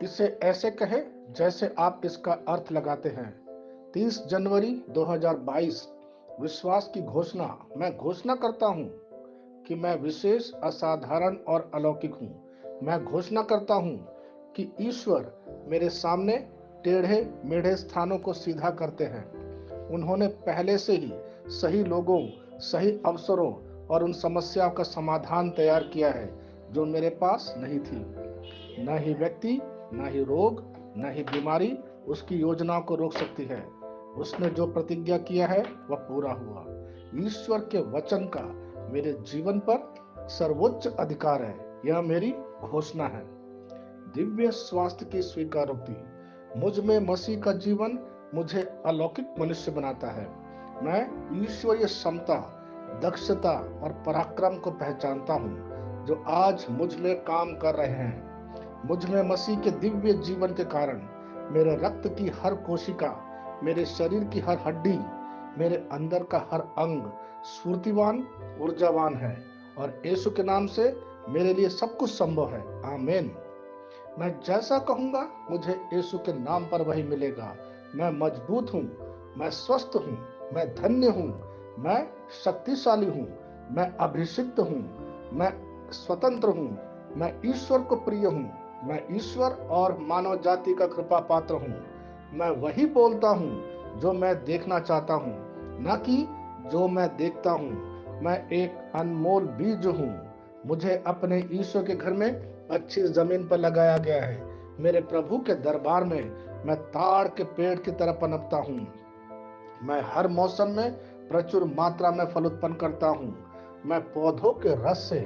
इसे ऐसे कहें जैसे आप इसका अर्थ लगाते हैं। 30 जनवरी 2022। विश्वास की घोषणा। मैं घोषणा करता हूं कि मैं विशेष, असाधारण और अलौकिक हूं। मैं घोषणा करता हूं कि ईश्वर मेरे सामने टेढ़े मेढ़े स्थानों को सीधा करते हैं। उन्होंने पहले से ही सही लोगों, सही अवसरों और उन समस्याओं का समाधान तैयार किया है जो मेरे पास नहीं थी। न ही व्यक्ति, न ही रोग, न ही बीमारी उसकी योजनाओं को रोक सकती है। उसने जो प्रतिज्ञा किया है वह पूरा हुआ। ईश्वर के वचन का मेरे जीवन पर सर्वोच्च अधिकार है। यह मेरी घोषणा है। दिव्य स्वास्थ्य की स्वीकारोक्ति। मुझ में मसीह का जीवन मुझे अलौकिक मनुष्य बनाता है। मैं ईश्वरीय क्षमता, दक्षता और पराक्रम को पहचानता हूँ जो आज मुझ में काम कर रहे हैं। मुझ में मसीह के दिव्य जीवन के कारण मेरे रक्त की हर कोशिका, मेरे शरीर की हर हड्डी, मेरे अंदर का हर अंग स्फूर्तिवान, ऊर्जावान है और यीशु के नाम से मेरे लिए सब कुछ संभव है। आमीन। मैं जैसा कहूंगा मुझे यीशु के नाम पर वही मिलेगा। मैं मजबूत हूँ, मैं स्वस्थ हूँ, मैं धन्य हूँ, मैं शक्तिशाली हूँ, मैं अभिषिक्त हूँ, मैं स्वतंत्र हूँ, मैं ईश्वर को प्रिय हूँ, मैं ईश्वर और मानव जाति का कृपा पात्र हूँ। मैं वही बोलता हूँ जो मैं देखना चाहता हूँ, न कि जो मैं देखता हूँ। मैं एक अनमोल बीज हूँ। मुझे अपने ईश्वर के घर में अच्छी जमीन पर लगाया गया है। मेरे प्रभु के दरबार में मैं ताड़ के पेड़ की तरह पनपता हूँ। मैं हर मौसम में प्रचुर मात्रा में फल उत्पन्न करता हूँ। मैं पौधों के रस से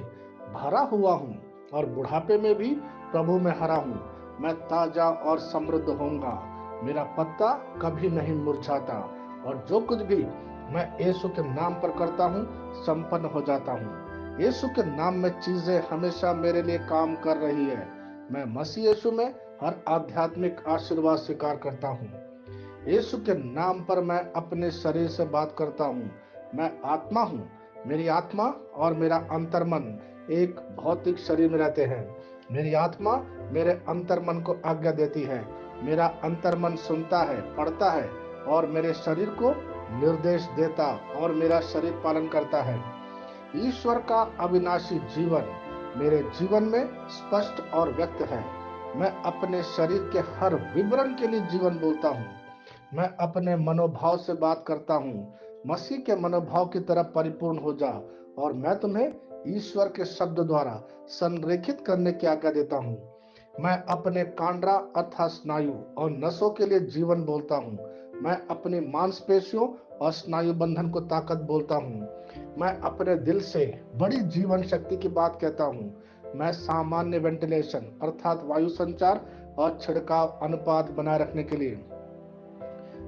भरा हुआ हूँ और बुढ़ापे में भी प्रभु में हरा हूँ। मैं ताजा और समृद्ध होऊंगा। मेरा पत्ता कभी नहीं मुरझाता और जो कुछ भी मैं यीशु के नाम पर करता हूँ संपन्न हो जाता हूँ। यीशु के नाम में चीजें हमेशा मेरे लिए काम कर रही है। मैं मसीह यीशु में हर आध्यात्मिक आशीर्वाद स्वीकार करता हूँ। यीशु के नाम पर मैं अपने शरीर से बात करता हूँ। मैं आत्मा हूँ। मेरी आत्मा और मेरा अंतर्मन एक भौतिक शरीर में रहते हैं। मेरी आत्मा मेरे अंतर्मन को आज्ञा देती है। मेरा अंतर्मन सुनता है, पढ़ता है और मेरे शरीर को निर्देश देता और मेरा शरीर पालन करता है। ईश्वर का अविनाशी जीवन मेरे जीवन में स्पष्ट और व्यक्त है। मैं अपने शरीर के हर विवरण के लिए जीवन बोलता हूँ। मैं अपने मनोभाव से बात करता हूँ। मसीह के मनोभाव की तरह परिपूर्ण हो जा और मैं तुम्हें ईश्वर के शब्द द्वारा संरेखित करने की आज्ञा देता हूँ। मैं अपने कांड्रा अर्थात स्नायु और नसों के लिए जीवन बोलता हूँ। मैं अपनी मांसपेशियों और स्नायु बंधन को ताकत बोलता हूँ। मैं अपने दिल से बड़ी जीवन शक्ति की बात कहता हूँ। मैं सामान्य वेंटिलेशन अर्थात वायु संचार और छिड़काव अनुपात बनाए रखने के लिए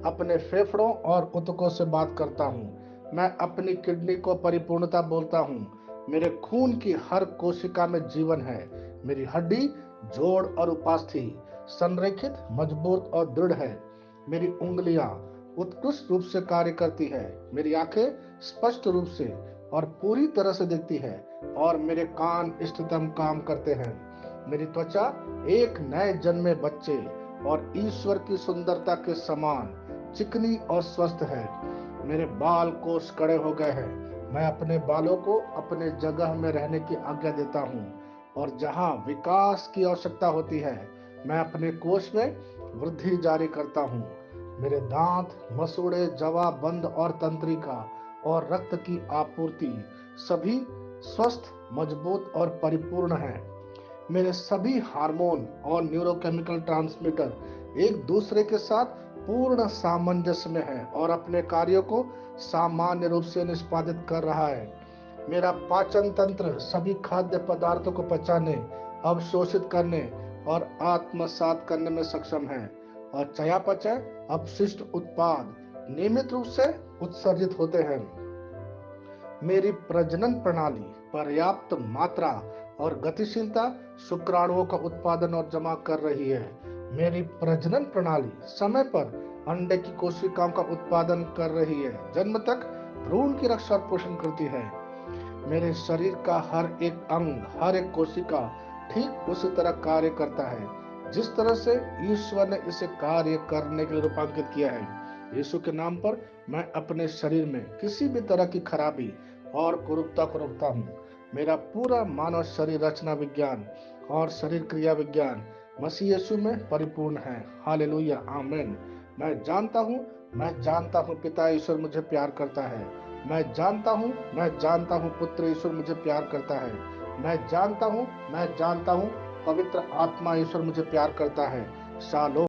अपने फेफड़ों और ऊतकों से बात करता हूँ। मैं अपनी किडनी को परिपूर्णता बोलता हूँ। मेरे खून की हर कोशिका में जीवन है। मेरी हड्डी, जोड़ और उपास्थि संरेखित, मजबूत और दृढ़ है। मेरी उंगलियां उत्कृष्ट रूप से कार्य करती है। मेरी आंखें स्पष्ट रूप से और पूरी तरह से दिखती है और मेरे कान इष्टतम काम करते हैं। मेरी त्वचा एक नए जन्मे बच्चे और ईश्वर की सुंदरता के समान चिकनी और स्वस्थ है। मेरे बाल कोष कड़े हो गए हैं। मैं अपने बालों को अपने जगह में रहने की आज्ञा देता हूँ और जहाँ विकास की आवश्यकता होती है मैं अपने कोष में वृद्धि जारी करता हूँ। मेरे दांत, मसूड़े, जवाबबंद और तंत्रिका और रक्त की आपूर्ति सभी स्वस्थ, मजबूत और परिपूर्ण हैं। मेरे सभी हार्मोन और न्यूरोकेमिकल ट्रांसमीटर एक दूसरे के साथ पूर्ण सामंजस्य में है और अपने कार्यों को सामान्य रूप से निष्पादित कर रहा है। मेरा पाचन तंत्र सभी खाद्य पदार्थों को पचाने, अवशोषित करने और आत्मसात करने में सक्षम है और चयापचय अपशिष्ट उत्पाद नियमित रूप से उत्सर्जित होते हैं। मेरी प्रजनन प्रणाली पर्याप्त मात्रा और गतिशीलता शुक्राणुओं का उत्पादन और जमा कर रही है। मेरी प्रजनन प्रणाली समय पर अंडे की कोशिकाओं का उत्पादन कर रही है। जन्म तक भ्रूण की रक्षा और पोषण करती है। मेरे शरीर का हर एक अंग, हर एक कोशिका ठीक उसी तरह कार्य करता है। जिस तरह से ईश्वर ने इसे कार्य करने के लिए रूपांकित किया है। यीशु के नाम पर मैं अपने शरीर में किसी भी तरह की खराबी और कुरूपता को रोकता हूँ। मेरा पूरा मानव शरीर रचना विज्ञान और शरीर क्रिया विज्ञान मसीह यीशु में परिपूर्ण है। हालेलुया, आमीन। मैं जानता हूँ पिता ईश्वर मुझे प्यार करता है। मैं जानता हूँ पुत्र ईश्वर मुझे प्यार करता है। मैं जानता हूँ पवित्र आत्मा ईश्वर मुझे प्यार करता है। शालोम।